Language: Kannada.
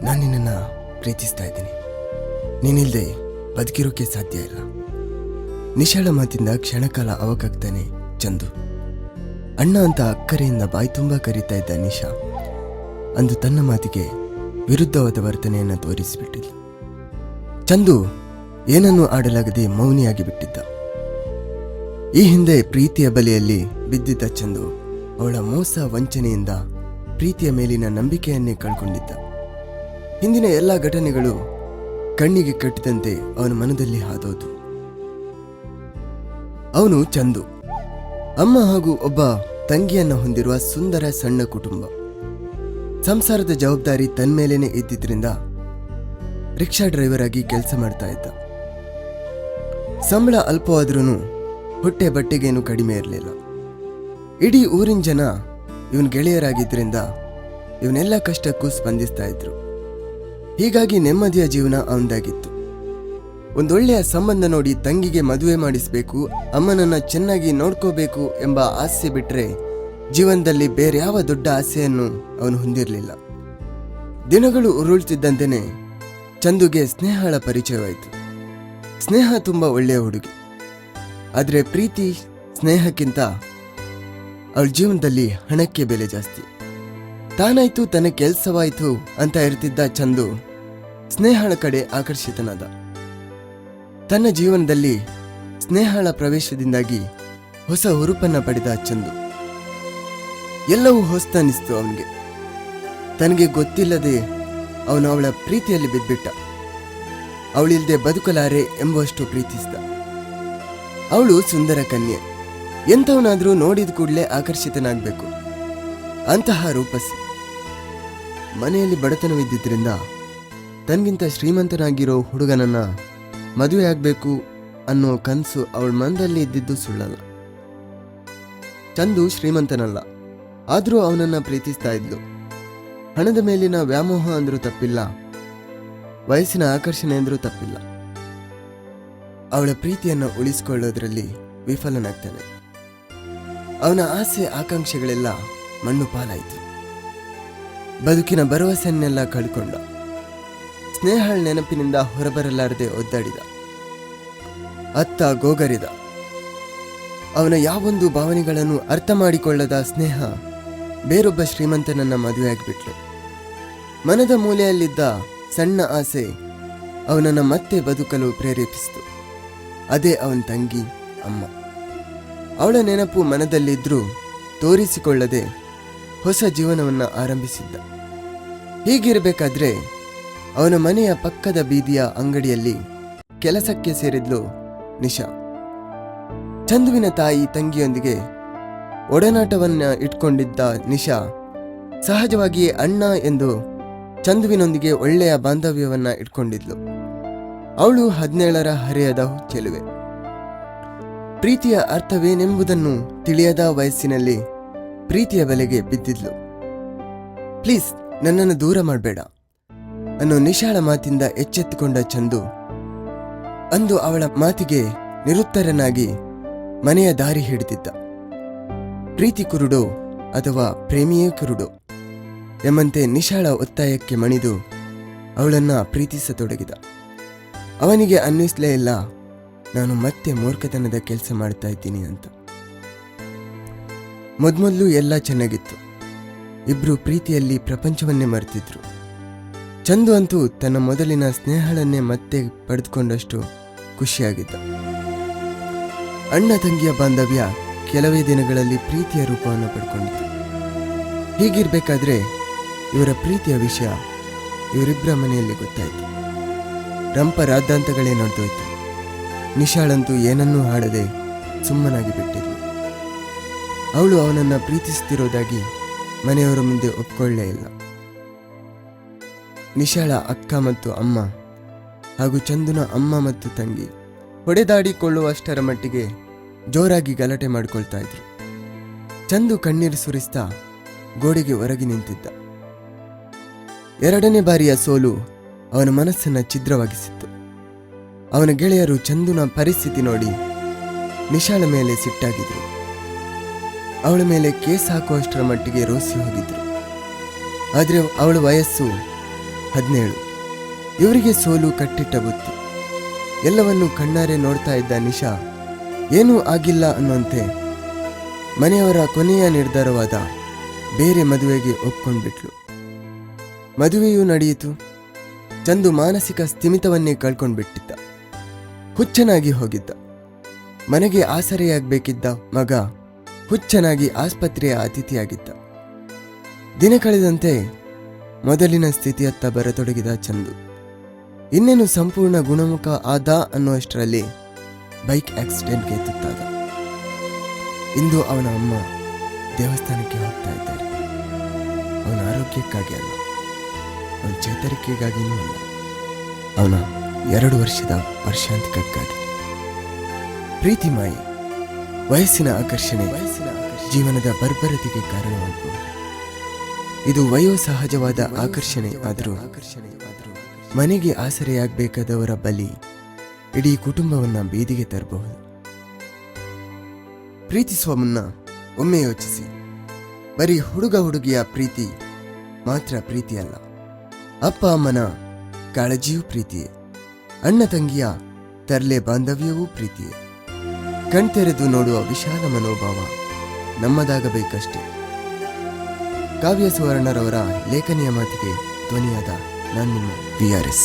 ನಾನು ನಿನ್ನನ್ನು ಪ್ರೀತಿಸ್ತಾ ಇದ್ದೀನಿ. ನೀನಿಲ್ಲದೆ ಬದುಕಿರೋಕ್ಕೆ ಸಾಧ್ಯ ಇಲ್ಲ. ನಿಶಾಳ ಮಾತಿಂದ ಕ್ಷಣಕಾಲ ಅವಕಾಗ್ತಾನೆ ಚಂದು. ಅಣ್ಣ ಅಂತ ಅಕ್ಕರೆಯಿಂದ ಬಾಯಿ ತುಂಬ ಕರೀತಾ ಇದ್ದ ನಿಶಾ ಅಂದು ತನ್ನ ಮಾತಿಗೆ ವಿರುದ್ಧವಾದ ವರ್ತನೆಯನ್ನು ತೋರಿಸಿಬಿಟ್ಟಿದ್ಲು. ಚಂದು ಏನನ್ನೂ ಆಡಲಾಗದೆ ಮೌನಿಯಾಗಿ ಬಿಟ್ಟಿದ್ದ. ಈ ಹಿಂದೆ ಪ್ರೀತಿಯ ಬಲೆಯಲ್ಲಿ ಬಿದ್ದಿದ್ದ ಚಂದು ಅವಳ ಮೋಸ ವಂಚನೆಯಿಂದ ಪ್ರೀತಿಯ ಮೇಲಿನ ನಂಬಿಕೆಯನ್ನೇ ಕಳ್ಕೊಂಡಿದ್ದ. ಹಿಂದಿನ ಎಲ್ಲ ಘಟನೆಗಳು ಕಣ್ಣಿಗೆ ಕಟ್ಟಿದಂತೆ ಅವನ ಮನದಲ್ಲಿ ಹಾದೋದು. ಅವನು ಚಂದು ಅಮ್ಮ ಹಾಗೂ ಒಬ್ಬ ತಂಗಿಯನ್ನು ಹೊಂದಿರುವ ಸುಂದರ ಸಣ್ಣ ಕುಟುಂಬ. ಸಂಸಾರದ ಜವಾಬ್ದಾರಿ ತನ್ಮೇಲೇನೆ ಇದ್ದಿದ್ರಿಂದ ರಿಕ್ಷಾ ಡ್ರೈವರ್ ಆಗಿ ಕೆಲಸ ಮಾಡ್ತಾ ಇದ್ದ. ಸಂಬಳ ಅಲ್ಪವಾದ್ರೂ ಹೊಟ್ಟೆ ಬಟ್ಟೆಗೇನು ಕಡಿಮೆ ಇರಲಿಲ್ಲ. ಇಡೀ ಊರಿನ ಜನ ಇವನ್ ಗೆಳೆಯರಾಗಿದ್ದರಿಂದ ಇವನೆಲ್ಲ ಕಷ್ಟಕ್ಕೂ ಸ್ಪಂದಿಸ್ತಾ ಇದ್ರು. ಹೀಗಾಗಿ ನೆಮ್ಮದಿಯ ಜೀವನ ಅವನದಾಗಿತ್ತು. ಒಂದೊಳ್ಳೆಯ ಸಂಬಂಧ ನೋಡಿ ತಂಗಿಗೆ ಮದುವೆ ಮಾಡಿಸ್ಬೇಕು, ಅಮ್ಮನನ್ನ ಚೆನ್ನಾಗಿ ನೋಡ್ಕೋಬೇಕು ಎಂಬ ಆಸೆ ಬಿಟ್ರೆ ಜೀವನದಲ್ಲಿ ಬೇರೆ ಯಾವ ದೊಡ್ಡ ಆಸೆಯನ್ನು ಅವನು ಹೊಂದಿರಲಿಲ್ಲ. ದಿನಗಳು ಉರುಳ್ತಿದ್ದಂತೆಯೇ ಚಂದುಗೆ ಸ್ನೇಹಳ ಪರಿಚಯವಾಯಿತು. ಸ್ನೇಹ ತುಂಬ ಒಳ್ಳೆಯ ಹುಡುಗಿ. ಆದರೆ ಪ್ರೀತಿ ಸ್ನೇಹಕ್ಕಿಂತ ಅವಳ ಜೀವನದಲ್ಲಿ ಹಣಕ್ಕೆ ಬೆಲೆ ಜಾಸ್ತಿ. ತಾನಾಯ್ತು ತನ್ನ ಕೆಲಸವಾಯ್ತು ಅಂತ ಇರ್ತಿದ್ದ ಚಂದು ಸ್ನೇಹಳ ಕಡೆ ಆಕರ್ಷಿತನಾದ. ತನ್ನ ಜೀವನದಲ್ಲಿ ಸ್ನೇಹಳ ಪ್ರವೇಶದಿಂದಾಗಿ ಹೊಸ ಹುರುಪನ್ನ ಪಡೆದ ಚಂದು. ಎಲ್ಲವೂ ಹೊಸತನಿಸ್ತು ಅವನಿಗೆ. ತನಗೆ ಗೊತ್ತಿಲ್ಲದೆ ಅವನು ಅವಳ ಪ್ರೀತಿಯಲ್ಲಿ ಬಿದ್ಬಿಟ್ಟ. ಅವಳಿಲ್ದೆ ಬದುಕಲಾರೆ ಎಂಬುವಷ್ಟು ಪ್ರೀತಿಸಿದ. ಅವಳು ಸುಂದರ ಕನ್ಯೆ. ಎಂಥವನಾದ್ರೂ ನೋಡಿದ ಕೂಡಲೇ ಆಕರ್ಷಿತನಾಗಬೇಕು, ಅಂತಹ ರೂಪಸಿ. ಮನೆಯಲ್ಲಿ ಬಡತನವಿದ್ದಿದ್ರಿಂದ ತನ್ಗಿಂತ ಶ್ರೀಮಂತನಾಗಿರೋ ಹುಡುಗನನ್ನ ಮದುವೆ ಆಗಬೇಕು ಅನ್ನೋ ಕನಸು ಅವಳ ಮನದಲ್ಲಿ ಇದ್ದಿದ್ದು ಸುಳ್ಳಲ್ಲ. ಚಂದು ಶ್ರೀಮಂತನಲ್ಲ, ಆದರೂ ಅವನನ್ನ ಪ್ರೀತಿಸ್ತಾ ಇದ್ಲು. ಹಣದ ಮೇಲಿನ ವ್ಯಾಮೋಹ ಅಂದ್ರೂ ತಪ್ಪಿಲ್ಲ, ವಯಸ್ಸಿನ ಆಕರ್ಷಣೆ ಅಂದ್ರೂ ತಪ್ಪಿಲ್ಲ. ಅವಳ ಪ್ರೀತಿಯನ್ನು ಉಳಿಸಿಕೊಳ್ಳೋದ್ರಲ್ಲಿ ವಿಫಲನಾಗ್ತಾನೆ. ಅವನ ಆಸೆ ಆಕಾಂಕ್ಷೆಗಳೆಲ್ಲ ಮಣ್ಣು ಪಾಲಾಯಿತು. ಬದುಕಿನ ಭರವಸೆಯನ್ನೆಲ್ಲ ಕಳ್ಕೊಂಡ. ಸ್ನೇಹಳ ನೆನಪಿನಿಂದ ಹೊರಬರಲಾರದೆ ಒದ್ದಾಡಿದ. ಅತ್ತ ಗೋಗರಿದ. ಅವನ ಯಾವೊಂದು ಭಾವನೆಗಳನ್ನು ಅರ್ಥ ಮಾಡಿಕೊಳ್ಳದ ಸ್ನೇಹ ಬೇರೊಬ್ಬ ಶ್ರೀಮಂತನನ್ನ ಮದುವೆಯಾಗ್ಬಿಟ್ಲು. ಮನದ ಮೂಲೆಯಲ್ಲಿದ್ದ ಸಣ್ಣ ಆಸೆ ಅವನನ್ನ ಮತ್ತೆ ಬದುಕಲು ಪ್ರೇರೇಪಿಸಿತು. ಅದೇ ಅವನ ತಂಗಿ ಅಮ್ಮ. ಅವಳ ನೆನಪು ಮನದಲ್ಲಿದ್ರೂ ತೋರಿಸಿಕೊಳ್ಳದೆ ಹೊಸ ಜೀವನವನ್ನ ಆರಂಭಿಸಿದ್ದ. ಹೀಗಿರಬೇಕಾದ್ರೆ ಅವನ ಮನೆಯ ಪಕ್ಕದ ಬೀದಿಯ ಅಂಗಡಿಯಲ್ಲಿ ಕೆಲಸಕ್ಕೆ ಸೇರಿದ್ಲು ನಿಶಾ. ಚಂದುವಿನ ತಾಯಿ ತಂಗಿಯೊಂದಿಗೆ ಒಡನಾಟವನ್ನ ಇಟ್ಕೊಂಡಿದ್ದ ನಿಶಾ ಸಹಜವಾಗಿಯೇ ಅಣ್ಣ ಎಂದು ಚಂದುವಿನೊಂದಿಗೆ ಒಳ್ಳೆಯ ಬಾಂಧವ್ಯವನ್ನ ಇಟ್ಕೊಂಡಿದ್ಲು. ಅವಳು 17ರ ಹರೆಯದ ಚೆಲುವೆ. ಪ್ರೀತಿಯ ಅರ್ಥವೇನೆಂಬುದನ್ನು ತಿಳಿಯದ ವಯಸ್ಸಿನಲ್ಲಿ ಪ್ರೀತಿಯ ಬಲೆಗೆ ಬಿದ್ದಿದ್ಲು. ಪ್ಲೀಸ್, ನನ್ನನ್ನು ದೂರ ಮಾಡಬೇಡ ಅನ್ನೋ ನಿಶಾಳ ಮಾತಿಂದ ಎಚ್ಚೆತ್ತುಕೊಂಡ ಚಂದು ಅಂದು ಅವಳ ಮಾತಿಗೆ ನಿರುತ್ತರನಾಗಿ ಮನೆಯ ದಾರಿ ಹಿಡಿದಿದ್ದ. ಪ್ರೀತಿ ಕುರುಡೋ ಅಥವಾ ಪ್ರೇಮಿಯೇ ಕುರುಡೋ ಎಂಬಂತೆ ನಿಶಾಳ ಒತ್ತಾಯಕ್ಕೆ ಮಣಿದು ಅವಳನ್ನ ಪ್ರೀತಿಸತೊಡಗಿದ. ಅವನಿಗೆ ಅನ್ನಿಸ್ಲೇ ಇಲ್ಲ ನಾನು ಮತ್ತೆ ಮೂರ್ಖತನದ ಕೆಲಸ ಮಾಡ್ತಾ ಇದ್ದೀನಿ ಅಂತ. ಮೊದಲು ಎಲ್ಲ ಚೆನ್ನಾಗಿತ್ತು. ಇಬ್ರು ಪ್ರೀತಿಯಲ್ಲಿ ಪ್ರಪಂಚವನ್ನೇ ಮರೆತಿದ್ರು. ಚಂದು ಅಂತೂ ತನ್ನ ಮೊದಲಿನ ಸ್ನೇಹಳನ್ನೇ ಮತ್ತೆ ಪಡೆದುಕೊಂಡಷ್ಟು ಖುಷಿಯಾಗಿದ್ದ. ಅಣ್ಣ ತಂಗಿಯ ಬಾಂಧವ್ಯ ಕೆಲವೇ ದಿನಗಳಲ್ಲಿ ಪ್ರೀತಿಯ ರೂಪವನ್ನು ಪಡ್ಕೊಂಡಿತ್ತು. ಹೀಗಿರ್ಬೇಕಾದ್ರೆ ಇವರ ಪ್ರೀತಿಯ ವಿಷಯ ಇವರಿಬ್ಬರ ಮನೆಯಲ್ಲಿ ಗೊತ್ತಾಯಿತು. ರಂಪ ರಾದ್ದಾಂತಗಳೇ ನಡೆದೋಯ್ತು. ನಿಶಾಳಂತೂ ಏನನ್ನೂ ಹಾಡದೆ ಸುಮ್ಮನಾಗಿ ಬಿಟ್ಟಿದ್ಲು. ಅವಳು ಅವನನ್ನ ಪ್ರೀತಿಸುತ್ತಿರೋದಾಗಿ ಮನೆಯವರ ಮುಂದೆ ಒಪ್ಕೊಳ್ಳೇ ಇಲ್ಲ. ನಿಶಾಳ ಅಕ್ಕ ಮತ್ತು ಅಮ್ಮ ಹಾಗೂ ಚಂದುನ ಅಮ್ಮ ಮತ್ತು ತಂಗಿ ಹೊಡೆದಾಡಿಕೊಳ್ಳುವಷ್ಟರ ಮಟ್ಟಿಗೆ ಜೋರಾಗಿ ಗಲಾಟೆ ಮಾಡಿಕೊಳ್ತಾ ಇದ್ರು. ಚಂದು ಕಣ್ಣೀರು ಸುರಿಸ್ತಾ ಗೋಡೆಗೆ ಹೊರಗೆ ನಿಂತಿದ್ದ. 2ನೇ ಬಾರಿಯ ಸೋಲು ಅವನ ಮನಸ್ಸನ್ನ ಛಿದ್ರವಾಗಿಸಿತ್ತು. ಅವನ ಗೆಳೆಯರು ಚಂದುನ ಪರಿಸ್ಥಿತಿ ನೋಡಿ ನಿಶಾಳ ಮೇಲೆ ಸಿಟ್ಟಾಗಿದ್ರು. ಅವಳ ಮೇಲೆ ಕೇಸ್ ಹಾಕುವಷ್ಟರ ಮಟ್ಟಿಗೆ ರೋಸಿ ಹೋಗಿದ್ರು. ಆದರೆ ಅವಳ ವಯಸ್ಸು 17. ಇವರಿಗೆ ಸೋಲು ಕಟ್ಟಿಟ್ಟ ಬುತ್ತಿ. ಎಲ್ಲವನ್ನೂ ಕಣ್ಣಾರೆ ನೋಡ್ತಾ ಇದ್ದ ನಿಶಾ ಏನೂ ಆಗಿಲ್ಲ ಅನ್ನುವಂತೆ ಮನೆಯವರ ಕೊನೆಯ ನಿರ್ಧಾರವಾದ ಬೇರೆ ಮದುವೆಗೆ ಒಪ್ಕೊಂಡ್ಬಿಟ್ಲು. ಮದುವೆಯೂ ನಡೆಯಿತು. ಚಂದು ಮಾನಸಿಕ ಸ್ಥಿಮಿತವನ್ನೇ ಕಳ್ಕೊಂಡ್ಬಿಟ್ಟಿದ್ದ. ಹುಚ್ಚನಾಗಿ ಹೋಗಿದ್ದ. ಮನೆಗೆ ಆಸರೆಯಾಗಬೇಕಿದ್ದ ಮಗ ಹುಚ್ಚನಾಗಿ ಆಸ್ಪತ್ರೆಯ ಅತಿಥಿಯಾಗಿದ್ದ. ದಿನ ಕಳೆದಂತೆ ಮೊದಲಿನ ಸ್ಥಿತಿಯತ್ತ ಬರತೊಡಗಿದ ಚಂದು. ಇನ್ನೇನು ಸಂಪೂರ್ಣ ಗುಣಮುಖ ಆದ ಅನ್ನುವಷ್ಟರಲ್ಲಿ ಬೈಕ್ ಆಕ್ಸಿಡೆಂಟ್ಗೆ ತುತ್ತಾದ. ಇಂದು ಅವನ ಅಮ್ಮ ದೇವಸ್ಥಾನಕ್ಕೆ ಹೋಗ್ತಾ ಇದ್ದಾರೆ. ಅವನ ಆರೋಗ್ಯಕ್ಕಾಗಿ ಅಲ್ಲ, ಅವನ ಚೇತರಿಕೆಗಾಗಿಯೂ ಅಲ್ಲ, ಅವನ 2 ವರ್ಷದ ವರ್ಷಾಂತಿಕಕ್ಕಾಗಿ. ಪ್ರೀತಿ ಮಾಯೆ, ವಯಸ್ಸಿನ ಆಕರ್ಷಣೆ ಜೀವನದ ಬರ್ಬರತೆಗೆ ಕಾರಣವಾಗಬಹುದು. ಇದು ವಯೋಸಹಜವಾದ ಆಕರ್ಷಣೆ ಆದರೂ ಮನೆಗೆ ಆಸರೆಯಾಗಬೇಕಾದವರ ಬಲಿ ಇಡೀ ಕುಟುಂಬವನ್ನ ಬೀದಿಗೆ ತರಬಹುದು. ಪ್ರೀತಿಸುವ ಮುನ್ನ ಒಮ್ಮೆ ಯೋಚಿಸಿ. ಬರೀ ಹುಡುಗ ಹುಡುಗಿಯ ಪ್ರೀತಿ ಮಾತ್ರ ಪ್ರೀತಿಯಲ್ಲ. ಅಪ್ಪ ಅಮ್ಮನ ಕಾಳಜಿಯೂ ಪ್ರೀತಿಯೇ. ಅಣ್ಣ ತಂಗಿಯ ತರ್ಲೆ ಬಾಂಧವ್ಯವೂ ಪ್ರೀತಿಯೇ. ಕಣ್ತೆರೆದು ನೋಡುವ ವಿಶಾಲ ಮನೋಭಾವ ನಮ್ಮದಾಗಬೇಕಷ್ಟೇ. ಕಾವ್ಯ ಸುವರ್ಣರವರ ಲೇಖನಿಯ ಮಾತಿಗೆ ಧ್ವನಿಯಾದ ನಾನು ನಿಮ್ಮ VRS.